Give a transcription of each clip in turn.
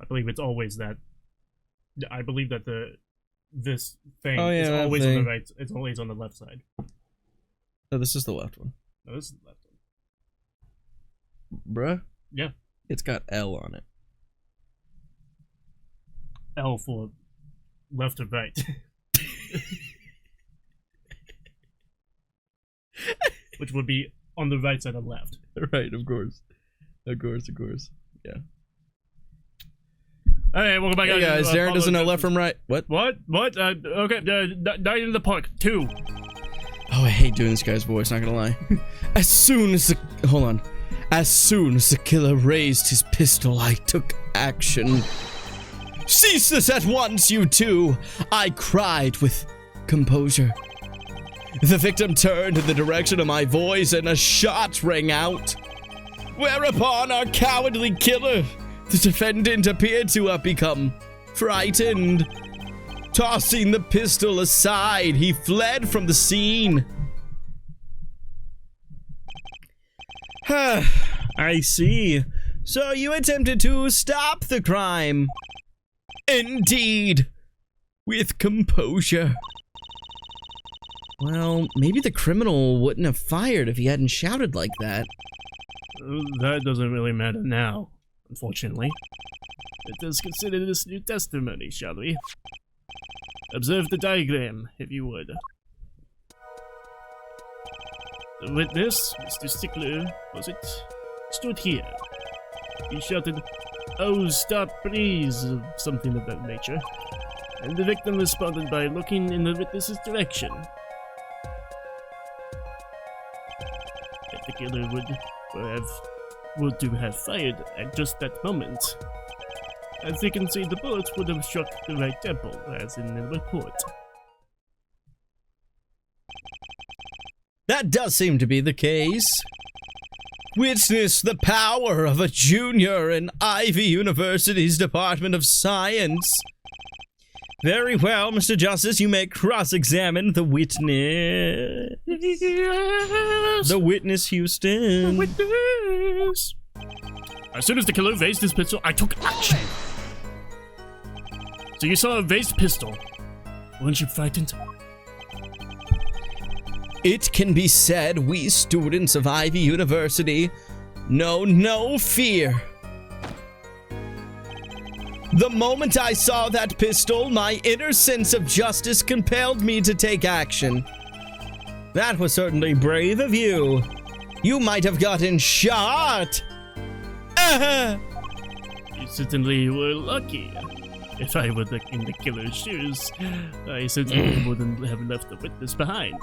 I believe it's always that. I believe that this thing Oh, yeah, is that always thing. on the right. It's always on the left side. No, this is the left one. No, this is the left one. Bruh? Yeah. It's got L on it. L for left or right. Which would be on the right side of left. Right, of course. Of course. Yeah. Hey, welcome back. Hey guys, Darren doesn't know left from right. What? What? Okay, Night in the Park 2. Oh, I hate doing this guy's voice, not gonna lie. As soon as the killer raised his pistol, I took action. Cease this at once, you two! I cried with composure. The victim turned in the direction of my voice and a shot rang out. Whereupon our cowardly killer, the defendant, appeared to have become frightened. Tossing the pistol aside, he fled from the scene. I see. So you attempted to stop the crime. Indeed. With composure. Well, maybe the criminal wouldn't have fired if he hadn't shouted like that. That doesn't really matter now, unfortunately. Let us consider this new testimony, shall we? Observe the diagram, if you would. The witness, Mr. Stickler, was it? Stood here. He shouted, "Oh, stop, please," or something of that nature. And the victim responded by looking in the witness's direction. If the killer would have fired at just that moment. As you can see, the bullet would have struck the right temple, as in the report. That does seem to be the case. Witness the power of a junior in Ivy University's Department of Science. Very well, Mr. Justice, you may cross-examine the witness. Yes! The witness, Houston. The witness! As soon as the killer raised his pistol, I took action. So you saw a raised pistol. Weren't you frightened? It can be said we students of Ivy University know no fear. The moment I saw that pistol, my inner sense of justice compelled me to take action. That was certainly brave of you. You might have gotten shot. You certainly were lucky. If I were in the killer's shoes, I certainly wouldn't have left the witness behind.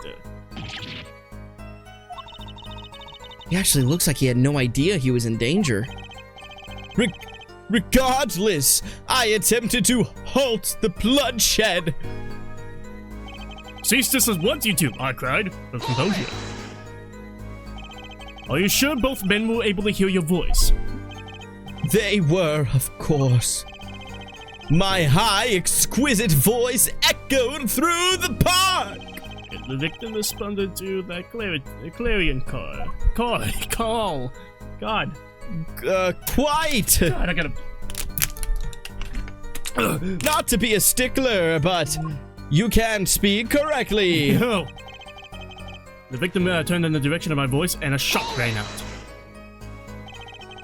He actually looks like he had no idea he was in danger. Regardless, I attempted to halt the bloodshed. Cease this at once, you two, I cried. With composure. Are you sure both men were able to hear your voice? They were, of course. My high, exquisite voice echoed through the park. And the victim responded to the clarion call. God. Quite. God, I gotta... Not to be a stickler, but you can speak correctly. No. The victim turned in the direction of my voice, and a shot rang out.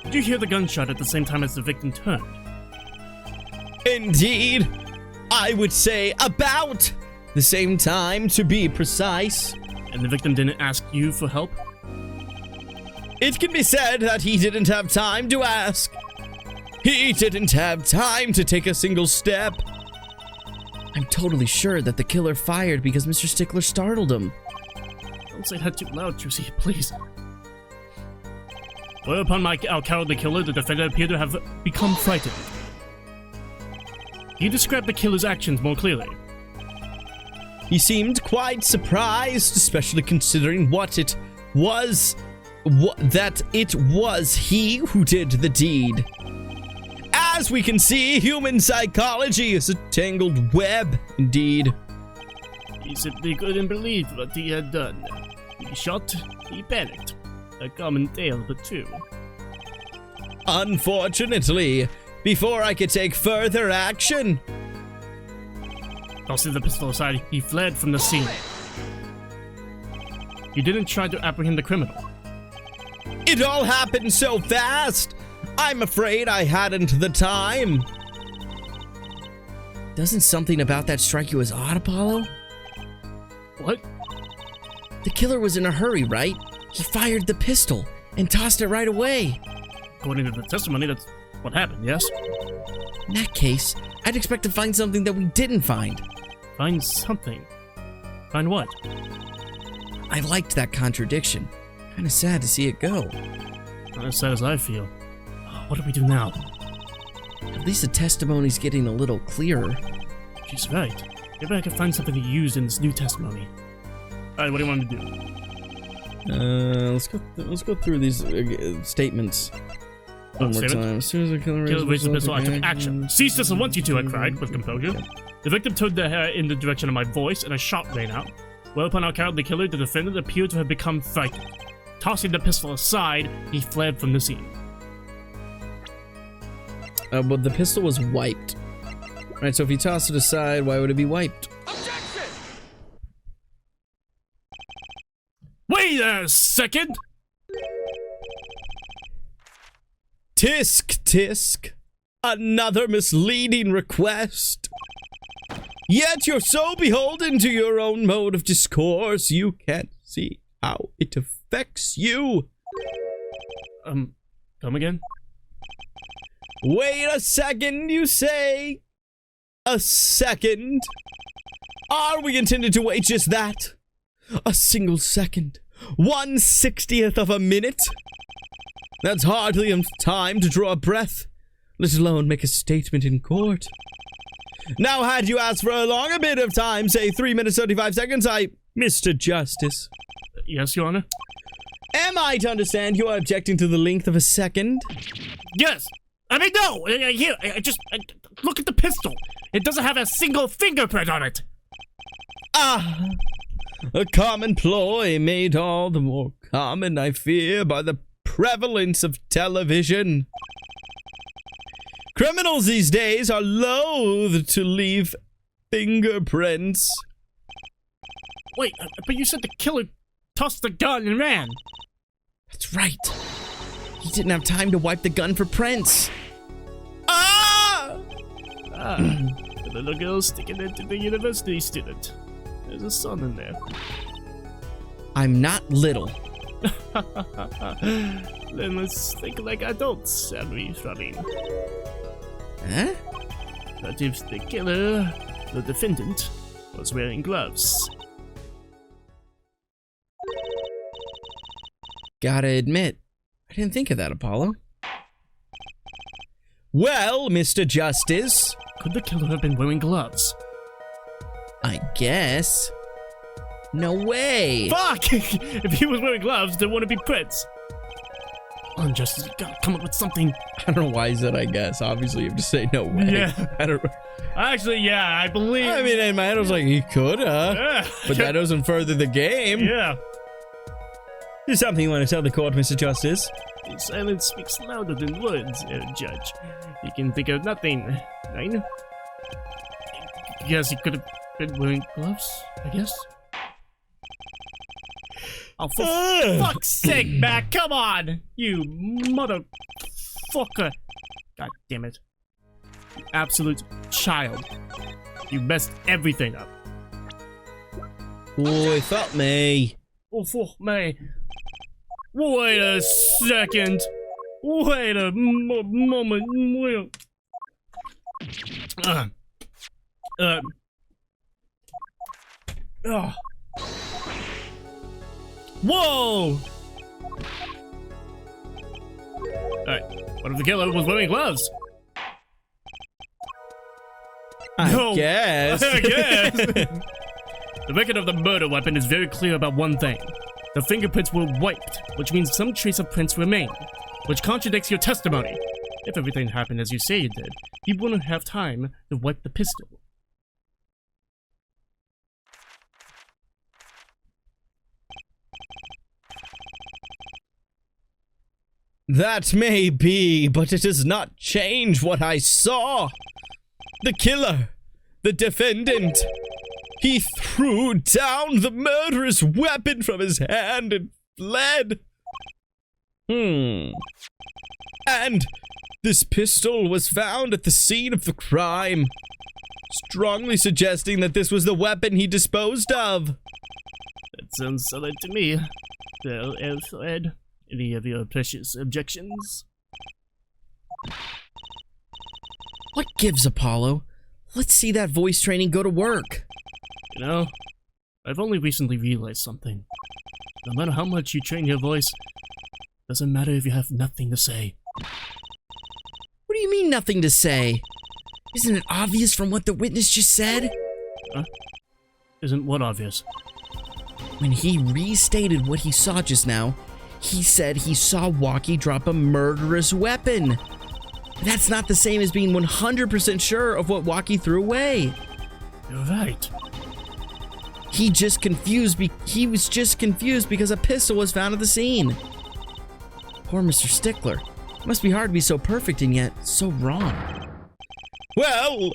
Did you hear the gunshot at the same time as the victim turned? Indeed. I would say about the same time, to be precise. And the victim didn't ask you for help? It can be said that he didn't have time to ask. He didn't have time to take a single step. I'm totally sure that the killer fired because Mr. Stickler startled him. Don't say that too loud, Juicy, please. Whereupon our cowardly killer, the defender, appeared to have become frightened. Can you describe the killer's actions more clearly? He seemed quite surprised, especially considering that it was he who did the deed. As we can see, human psychology is a tangled web, indeed. He simply couldn't believe what he had done. He shot, he panicked. A common tale of the two. Unfortunately, before I could take further action. Tossing the pistol aside, he fled from the scene. You didn't try to apprehend the criminal. It all happened so fast. I'm afraid I hadn't the time. Doesn't something about that strike you as odd, Apollo? What? The killer was in a hurry, right? He fired the pistol and tossed it right away. According to the testimony, that's what happened, yes? In that case, I'd expect to find something that we didn't find. Find something. Find what? I liked that contradiction. Kinda sad to see it go. Not as sad as I feel. What do we do now? At least the testimony's getting a little clearer. She's right. Maybe I can find something to use in this new testimony. Alright, what do you want me to do? Let's go through these statements one more time. As soon as the killer raised the pistol, I took action. Cease this, I want you to, I cried, with composure. The victim turned their hair in the direction of my voice, and a shot rang out. Whereupon I carried the killer, the defendant appeared to have become frightened. Tossing the pistol aside, he fled from the scene. Well, the pistol was wiped. Alright, so if you toss it aside, why would it be wiped? Objection! Wait a second! Tisk, tisk. Another misleading request. Yet you're so beholden to your own mode of discourse, you can't see how it affects you. Come again? Wait a second, you say? A second? Are we intended to wait just that? A single second? 1/60th of a minute? That's hardly enough time to draw a breath, let alone make a statement in court. Now, had you asked for a longer bit of time, say 3 minutes 35 seconds, Mr. Justice. Yes, Your Honor? Am I to understand you are objecting to the length of a second? Yes! I mean, no! Here, look at the pistol! It doesn't have a single fingerprint on it! Ah! A common ploy made all the more common, I fear, by the prevalence of television. Criminals these days are loath to leave fingerprints. Wait, but you said the killer tossed the gun and ran. That's right. He didn't have time to wipe the gun for prints. Ah! The little girl sticking it to the university student. There's a son in there. I'm not little. Then let's think like adults, shall we, Robin? Huh? But if the killer, the defendant, was wearing gloves. Gotta admit, I didn't think of that, Apollo. Well, Mr. Justice. Could the killer have been wearing gloves? I guess. No way. Fuck! If he was wearing gloves, there wouldn't be prints. Unjustice, you gotta come up with something. I don't know why he said I guess. Obviously, you have to say no way. Yeah. I don't know. Actually, yeah, I believe. I mean, in my head, I was like, he could, Yeah. But that doesn't further the game. Yeah. There's something you want to tell the court, Mr. Justice? Silence speaks louder than words, Judge. You can think of nothing, right? Yes, he could have been wearing gloves, I guess. Oh, for fuck's sake, Mac, come on! You motherfucker! God damn it. You absolute child. You messed everything up. Boy, fuck me. Oh, fuck me. Wait a second. Wait a moment. Wait Whoa! Alright, what if the killer was wearing gloves? I guess. I guess. The record of the murder weapon is very clear about one thing. The fingerprints were wiped, which means some trace of prints remain, which contradicts your testimony. If everything happened as you say it did, you wouldn't have time to wipe the pistol. That may be, but it does not change what I saw. The killer, the defendant, he threw down the murderous weapon from his hand and fled. And this pistol was found at the scene of the crime, strongly suggesting that this was the weapon he disposed of. That sounds solid to me. Well, Alfred, any of your precious objections? What gives, Apollo? Let's see that voice training go to work. You know, I've only recently realized something. No matter how much you train your voice, doesn't matter if you have nothing to say. What do you mean, nothing to say? Isn't it obvious from what the witness just said? Huh? Isn't what obvious? When he restated what he saw just now, he said he saw Walkie drop a murderous weapon. That's not the same as being 100% sure of what Walkie threw away. You're right. He was just confused because a pistol was found at the scene. Poor Mr. Stickler. Must be hard to be so perfect and yet so wrong. Well,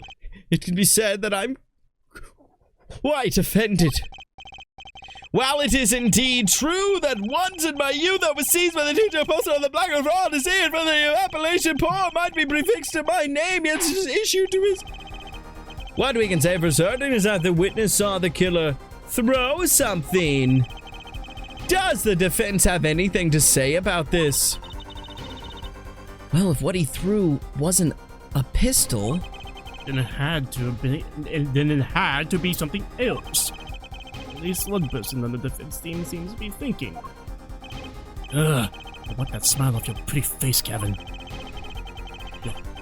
it can be said that I'm quite offended. While it is indeed true that once in my youth I was seized by the teacher posted on the placard for all to see, and for the appellation poem might be prefixed to my name, yet it is issued to his... What we can say for certain is that the witness saw the killer throw something. Does the defense have anything to say about this? Well, if what he threw wasn't a pistol, Then it had to be something else. At least one person on the defense team seems to be thinking. Ugh, I want that smile off your pretty face, Kevin.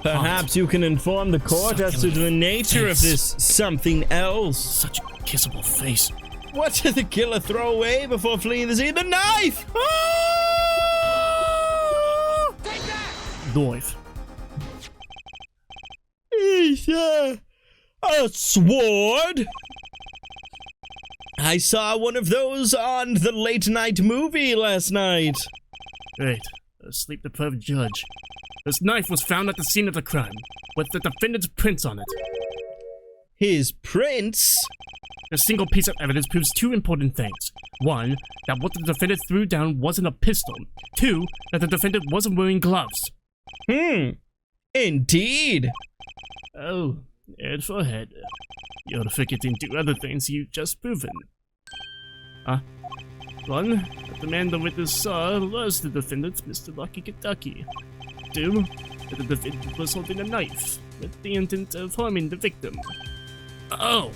perhaps you can inform the court as to the nature of this something else. Such a kissable face. What did the killer throw away before fleeing the scene? The knife! Take that! Knife. Is a sword? I saw one of those on the late night movie last night. Right, a sleep-deprived judge. This knife was found at the scene of the crime, with the defendant's prints on it. His prints? A single piece of evidence proves two important things. One, that what the defendant threw down wasn't a pistol. Two, that the defendant wasn't wearing gloves. Indeed. Oh, and forehead. You're forgetting two other things you've just proven. One, that the man the witness saw was the defendant, Mr. Lucky Kentucky. Two, that the defendant was holding a knife with the intent of harming the victim. Oh!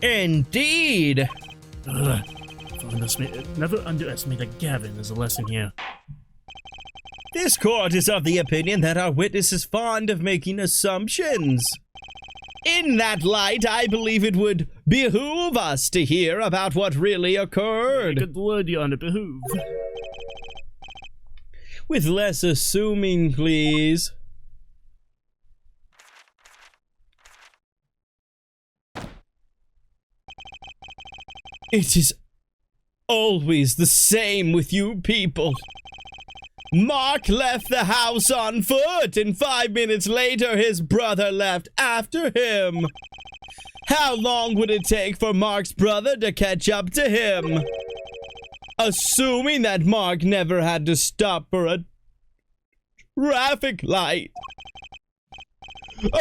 Indeed. Never underestimate a Gavin as a lesson here. This court is of the opinion that our witness is fond of making assumptions. In that light, I believe it would behoove us to hear about what really occurred. Good word, Your Honor, behoove. With less assuming, please. It is always the same with you people. Mark left the house on foot, and 5 minutes later his brother left after him. How long would it take for Mark's brother to catch up to him? Assuming that Mark never had to stop for a traffic light.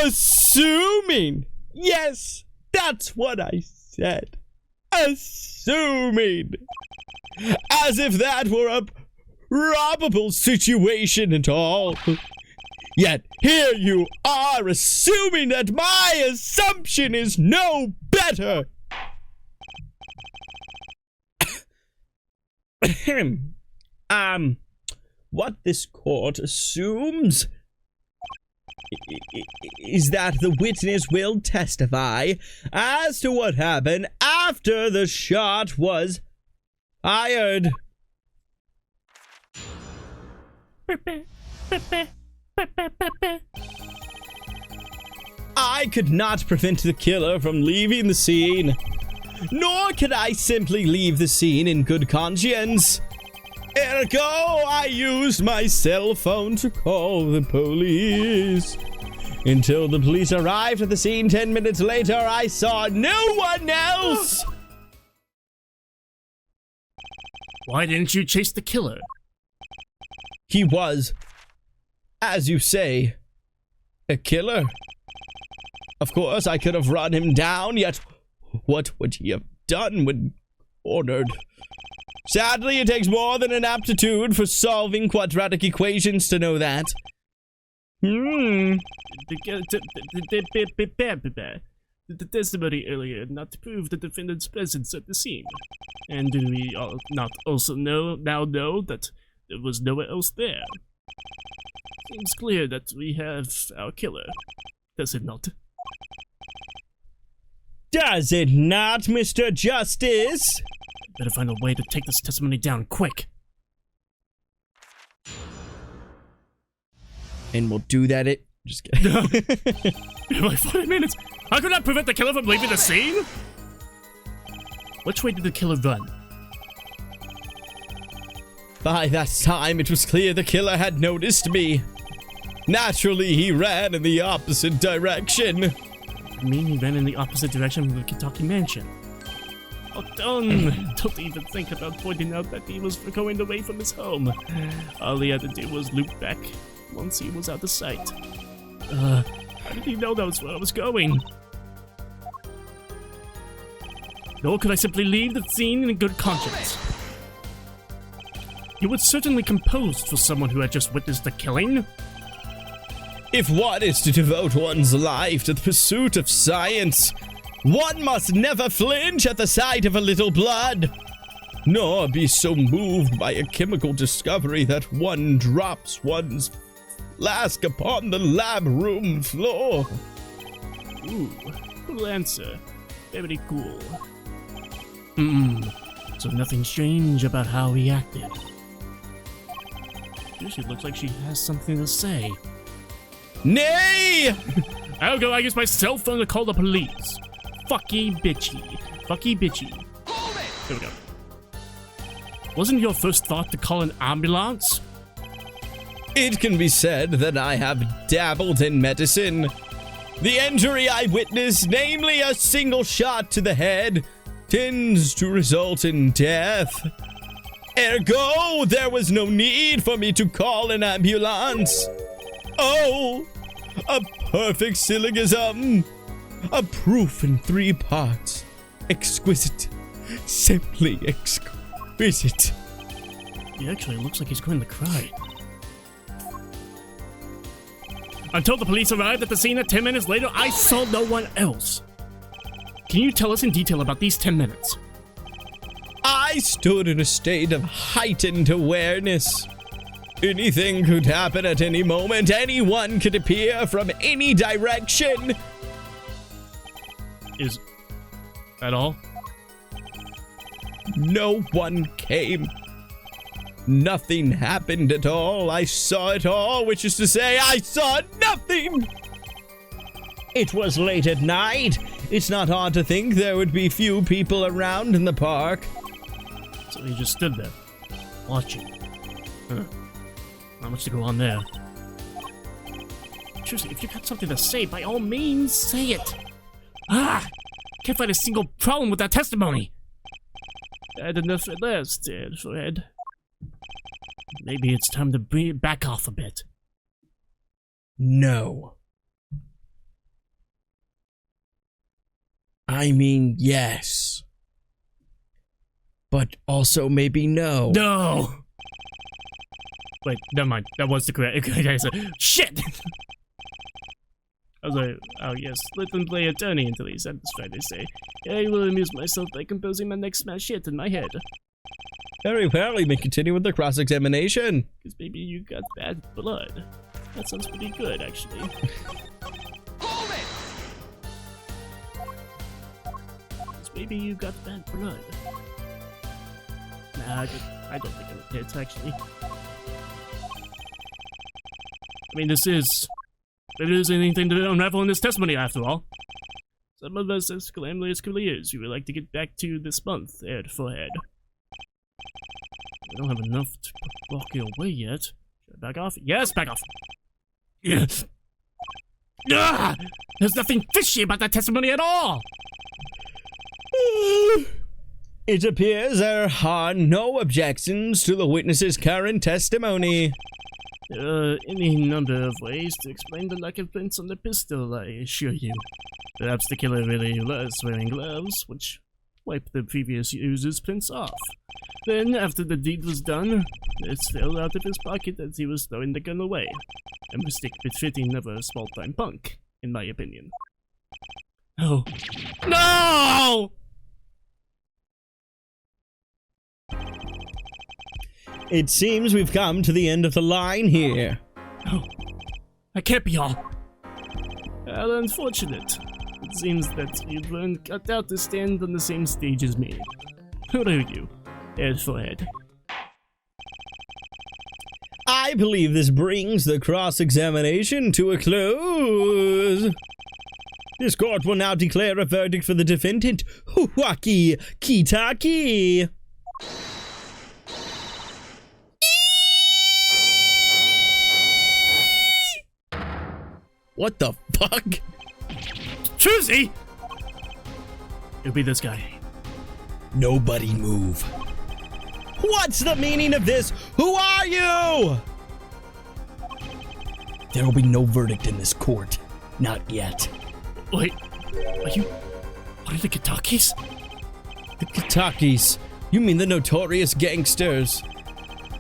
Assuming! Yes, that's what I said. Assuming! As if that were a probable situation at all. Yet here you are assuming that my assumption is no better. What this court assumes is that the witness will testify as to what happened after the shot was fired. I could not prevent the killer from leaving the scene, nor could I simply leave the scene in good conscience. Ergo, I used my cell phone to call the police. Until the police arrived at the scene 10 minutes later, I saw no one else! Why didn't you chase the killer? He was, as you say, a killer. Of course, I could have run him down, yet what would he have done when ordered? Sadly, it takes more than an aptitude for solving quadratic equations to know that. The testimony earlier not to prove the defendant's presence at the scene. And do we not also now know that there was no one else there? Seems clear that we have our killer, does it not? Does it not, Mr. Justice? Better find a way to take this testimony down quick. And we'll do that at... Just kidding. In like 5 minutes. How could I prevent the killer from leaving the scene? Which way did the killer run? By that time, it was clear the killer had noticed me. Naturally, he ran in the opposite direction. I mean, he ran in the opposite direction from the Kentucky mansion. Oh, don't even think about pointing out that he was going away from his home. All he had to do was loop back once he was out of sight. How did he know that was where I was going? Nor could I simply leave the scene in good conscience. You were certainly composed for someone who had just witnessed the killing. If one is to devote one's life to the pursuit of science, one must never flinch at the sight of a little blood, nor be so moved by a chemical discovery that one drops one's flask upon the lab room floor. Ooh, cool answer. Very cool. So nothing strange about how he acted. She looks like she has something to say. Nay! I'll go. I use my cell phone to call the police. Fucky bitchy. Fucky bitchy. There we go. Wasn't your first thought to call an ambulance? It can be said that I have dabbled in medicine. The injury I witnessed, namely a single shot to the head, tends to result in death. Ergo, there was no need for me to call an ambulance. Oh, a perfect syllogism. A proof in 3 parts. Exquisite. Simply exquisite. He actually looks like he's going to cry. Until the police arrived at the scene 10 minutes later, I saw no one else. Can you tell us in detail about these 10 minutes? I stood in a state of heightened awareness. Anything could happen at any moment. Anyone could appear from any direction. Is that all? No one came. Nothing happened at all. I saw it all, which is to say, I saw nothing. It was late at night. It's not odd to think there would be few people around in the park. So he just stood there, watching. Huh. Not much to go on there. Seriously, if you got something to say, by all means, say it. Can't find a single problem with that testimony. Bad enough at last, Fred. Maybe it's time to back off a bit. No. I mean, yes. But also maybe no. No! Wait, never mind. That was the correct answer. Shit! I was like, oh yes, let them play attorney until he's satisfied, they say. I will amuse myself by composing my next smash hit in my head. Very well, we may continue with the cross-examination. Because maybe you got bad blood. That sounds pretty good, actually. Hold it! Because maybe you got bad blood. Nah, I don't think it hits, actually. I mean, there is anything to unravel in this testimony, after all. Some of us as glamorous careers who would like to get back to this month, head for head. We don't have enough to block it away yet. Should I back off? Yes, back off! Yes! Ah! There's nothing fishy about that testimony at all! It appears there are no objections to the witness's current testimony. There are any number of ways to explain the lack of prints on the pistol, I assure you. Perhaps the killer really was wearing gloves, which wiped the previous user's prints off. Then, after the deed was done, it fell out of his pocket as he was throwing the gun away. A mistake befitting of a small-time punk, in my opinion. Oh. No! It seems we've come to the end of the line here. Oh. That can't be all. How unfortunate. It seems that you weren't cut out to stand on the same stage as me. Who are you? Head for head. I believe this brings the cross-examination to a close. This court will now declare a verdict for the defendant, Huaki Kitaki. What the fuck? Choosy! It'll be this guy. Nobody move. What's the meaning of this? Who are you? There will be no verdict in this court. Not yet. Wait, are you one of the Kitakis? The Kitakis? You mean the notorious gangsters?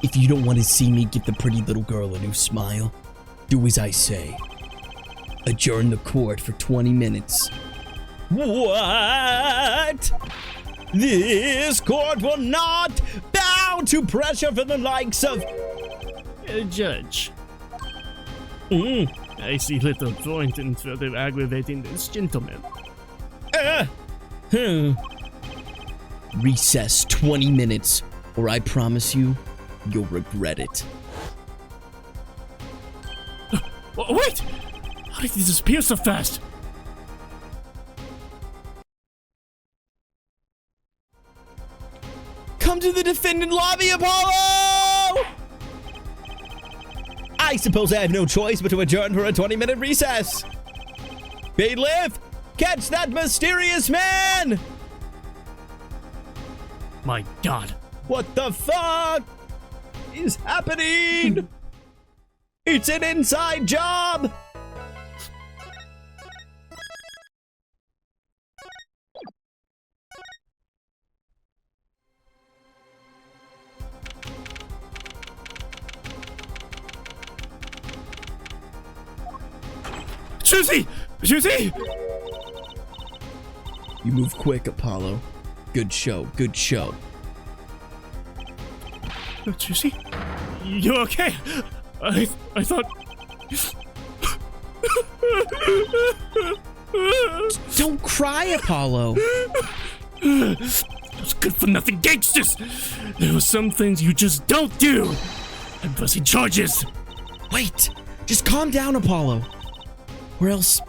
If you don't want to see me give the pretty little girl a new smile, do as I say. Adjourn the court for 20 minutes. What? This court will not bow to pressure from the likes of... Judge. I see little point in further aggravating this gentleman. Recess 20 minutes, or I promise you, you'll regret it. Wait! How did he disappear so fast? Come to the defendant lobby, Apollo! I suppose I have no choice but to adjourn for a 20-minute recess. Bailiff, catch that mysterious man! My God. What the fuck is happening? It's an inside job! Choosy! Choosy! You move quick, Apollo. Good show, good show. Choosy? You okay? I thought... Don't cry, Apollo. Those good-for-nothing gangsters! There are some things you just don't do! I'm pressing charges! Wait! Just calm down, Apollo. Or else...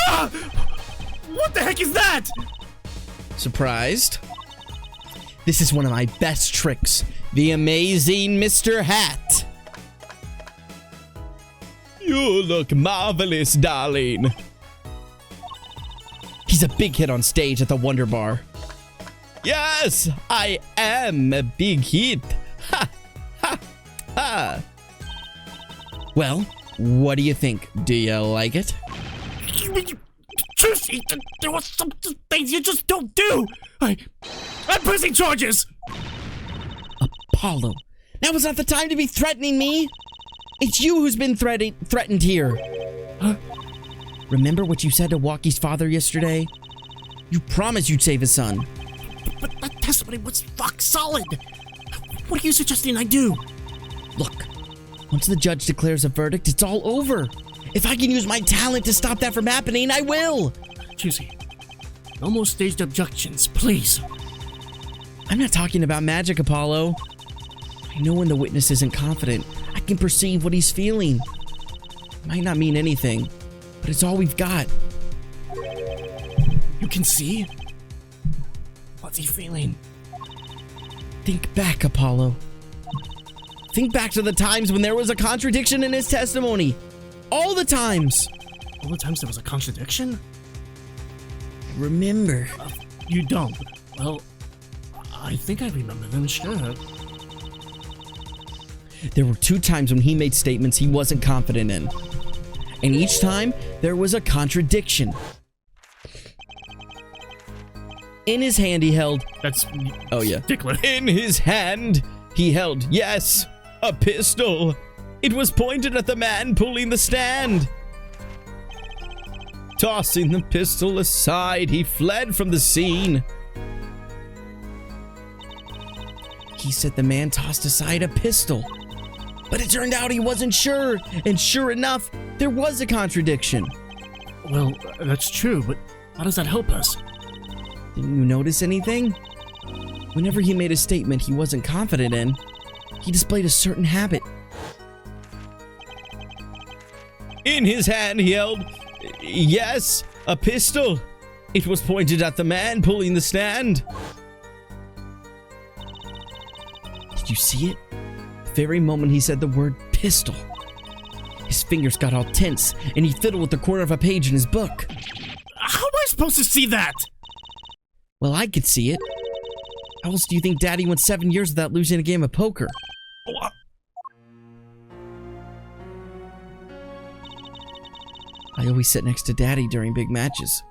Ah! What the heck is that? Surprised? This is one of my best tricks. The amazing Mr. Hat. You look marvelous, darling. He's a big hit on stage at the Wonder Bar. Yes, I am a big hit. Ha, ha, ha. Well, what do you think? Do you like it? Choosy, there were some things you just don't do! I'm pressing charges! Apollo, now is not the time to be threatening me. It's you who's been threatened here. Huh? Remember what you said to Walkie's father yesterday? You promised you'd save his son. But that testimony was rock solid! What are you suggesting I do? Look, once the judge declares a verdict, it's all over. If I can use my talent to stop that from happening, I will. Choosy, no more staged objections, please. I'm not talking about magic, Apollo. I know when the witness isn't confident. I can perceive what he's feeling. It might not mean anything, but it's all we've got. You can see? What's he feeling? Think back, Apollo. Think back to the times when there was a contradiction in his testimony. All the times. All the times there was a contradiction? Remember. You don't. Well, I think I remember them, sure. There were 2 times when he made statements he wasn't confident in. And each time, there was a contradiction. In his hand, he held... That's... Oh, yeah. Stickler. In his hand, he held, yes, a pistol. It was pointed at the man pulling the stand. Tossing the pistol aside, he fled from the scene. He said the man tossed aside a pistol. But it turned out he wasn't sure. And sure enough, there was a contradiction. Well, that's true, but how does that help us? Didn't you notice anything? Whenever he made a statement he wasn't confident in, he displayed a certain habit. In his hand he held, yes, a pistol. It was pointed at the man pulling the stand. Did you see it? The very moment he said the word pistol, his fingers got all tense and he fiddled with the corner of a page in his book. How am I supposed to see that? Well, I could see it. How else do you think Daddy went 7 years without losing a game of poker? What? I always sit next to Daddy during big matches.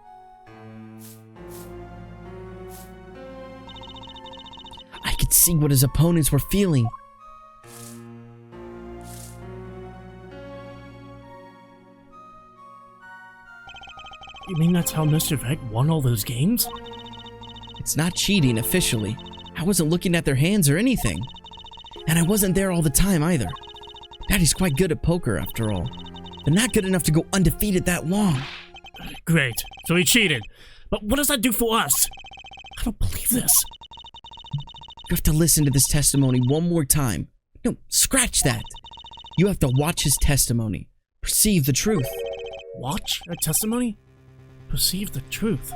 I could see what his opponents were feeling. You mean that's how Mr. Veg won all those games? It's not cheating officially. I wasn't looking at their hands or anything. And I wasn't there all the time either. Daddy's quite good at poker after all, but not good enough to go undefeated that long. Great, so he cheated. But what does that do for us? I don't believe this. You have to listen to this testimony one more time. No, scratch that. You have to watch his testimony. Perceive the truth. Watch a testimony? Perceive the truth.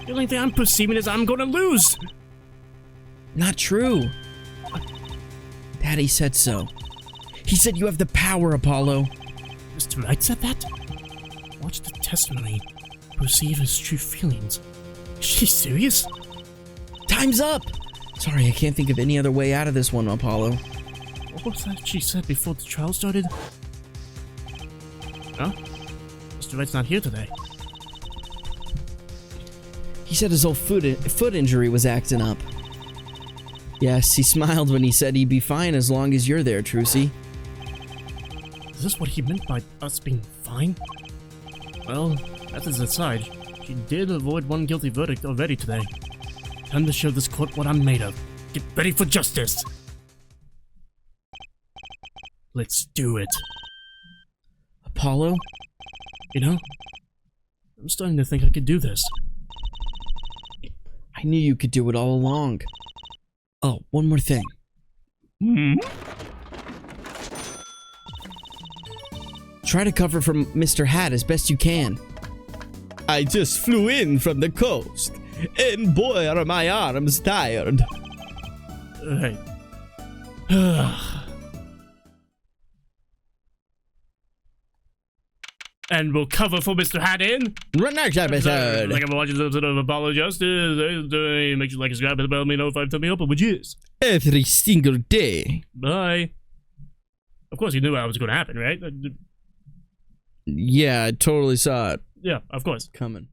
The only thing I'm perceiving is I'm going to lose. Not true. Daddy said so. He said you have the power, Apollo. Mr. Wright said that? Watch the testimony. Perceive his true feelings. Is she serious? Time's up. Sorry, I can't think of any other way out of this one, Apollo. What was that she said before the trial started? Huh? Mr. Wright's not here today. He said his old foot injury was acting up. Yes, he smiled when he said he'd be fine as long as you're there, Trucy. Is this what he meant by us being fine? Well, that is aside. She did avoid one guilty verdict already today. Time to show this court what I'm made of. Get ready for justice! Let's do it. Apollo? You know, I'm starting to think I could do this. I knew you could do it all along. Oh, one more thing. Try to cover from Mr. Hat as best you can. I just flew in from the coast, and boy are my arms tired. Right. And we'll cover for Mr. Hat in. Next episode. Like I'm watching some sort of Apollo Justice. Make sure you like, subscribe, and bell me know if I tell me open, which is every single day. Bye. Of course, you knew that was going to happen, right? Yeah, I totally saw it. Yeah, of course. Coming.